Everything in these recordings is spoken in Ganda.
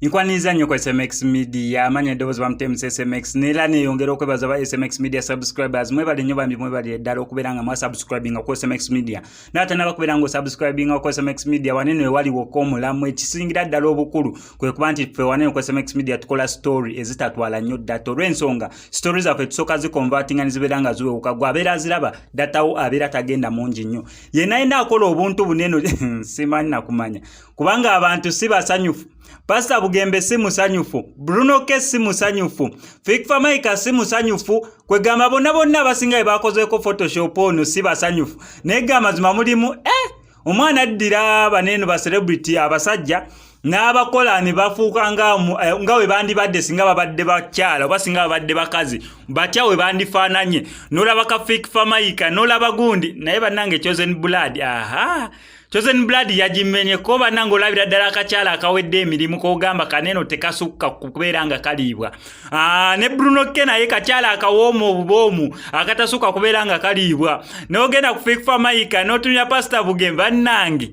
Nkwaniza nnyo ku SMX Media amanya eddoboozi bamutemu SMX nera neeyongera okwebaza ba SMX Media subscribers mwebale nnyo bambi mwebale ddala okubeera nga mwasubscribinga ku SMX Media n'ate n'abakubeera nga osubscribinga ku SMX Media wanene waliwo omulamu ekisingira ddala obukulu kwe kuba nti ffe wanene ku SMX Media tukola story ezitatwala nnyo data olw'ensonga story zaffe tusooka zikonvertinga ne zibeera nga ziwewuka gwe abeera aziraba datawo abeera tagenda mungi nnyo yenna ayina akola obuntu bunene simanyi nakumanya kubanga abantu si basanyufu. Pastor Bugembe si musanyufu, Bruno K si musanyufu, Fikfa Maika si musanyufu, kwegamba bonna basinga bakozeeko Photoshop ono si basanyufu. Nega mazima mulimu omwana addira banene ba celebrity abasajja n'abakola ne bafuuka nga we bandibadde singa babadde bakyala oba singa babadde bakazi batya we bandifaananye n'olaba ka Fikfa Maika n'olaba gundi naye bannange Chosen Blood Chosen Blood yajimenye ko banango labira ddala akakyala akawedde emirimu kogamba kaneno tekasukka kubeera nga kaliibwa. Ne Bruno K naye kakyala akawoomu obubomu akatasukka kubeera nga kaliibwa. N'ogenda ku Fikfa Maika n'otunya Pastor Bugembe bannange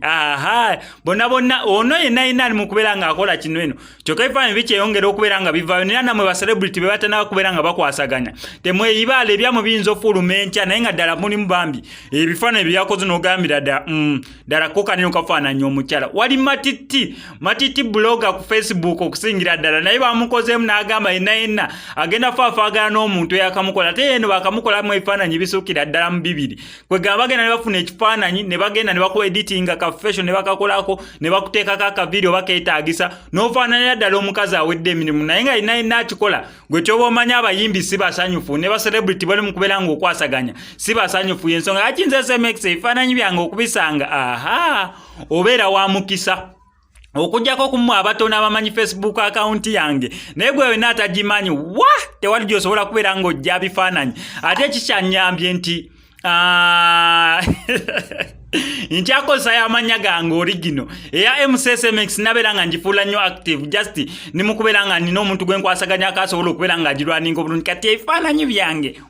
bonna ono yenna mu kubeera nga akola kino eno. Kyokka ebifaananyi bikyeyongera okubeera nga bivaayo naye nammwe ba celebrity be batanaba kubeera nga bakwasaganya. Temweyibaala ebyamu biyinza ofuluma enkya naye nga ddala mulimu bambi ebifaananyi byakoze n'ogambira ddala koka nino kafaananya omukyala wali matiti blogger ku Facebook okusingira ddala naye bamukozeemu n'agamba yenna agenda faafaagana n'omuntu eyakamukola ate eno bakamukolamu ebifaananyi bisuukira ddala mu 2 kwegamba bagenda ne bafuna ekifaananyi ne bagenda ne baku editinga ka fashion ne bakakolako ne bakuteekako akavidiyo bakeetaagisa n'ofaananira ddala omukazi awedde emirimu naye nga yenna akikola gwe kyoba omanya abayimbi si basanyufu ne ba celebrity bali mu kubeera nga okwasaganya si basanyufu y'ensonga akinze SMX ebifaananyi byange okubisanga obeera wa mukisa okujjako kumu abatono abamanyi Facebook account yange naye gwe wena atagimanyi tewali gy'osobola kubeera ng'ojja bifaananyi ate ekikyanyambye nti nchakosa y'amanya gange original eya MCSMX nabeera nga ngifuula nnyo active just ne mukubeera nga nina omuntu gwe nkwasaganya akasobola okubeera nga agirwaninga obulungi kati ebifaananyi byange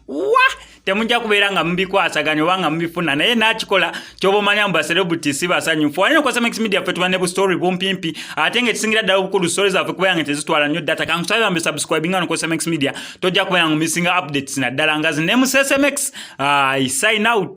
temujja kubeera nga mubikwasaganya oba nga mubifuna naye n'akikola ky'oba omanya mu ba celebrity si basanyufu wanene ku SMX Media ffe tuba ne bu story bumpimpi ate ng'ekisingira ddala obukulu story zaffe kubeera nga tezitwala nnyo data kankusabye bambe subscribinga no ku SMX Media tojja kubeera nga mumisinga updates naddala nga zine mu SMX sign out.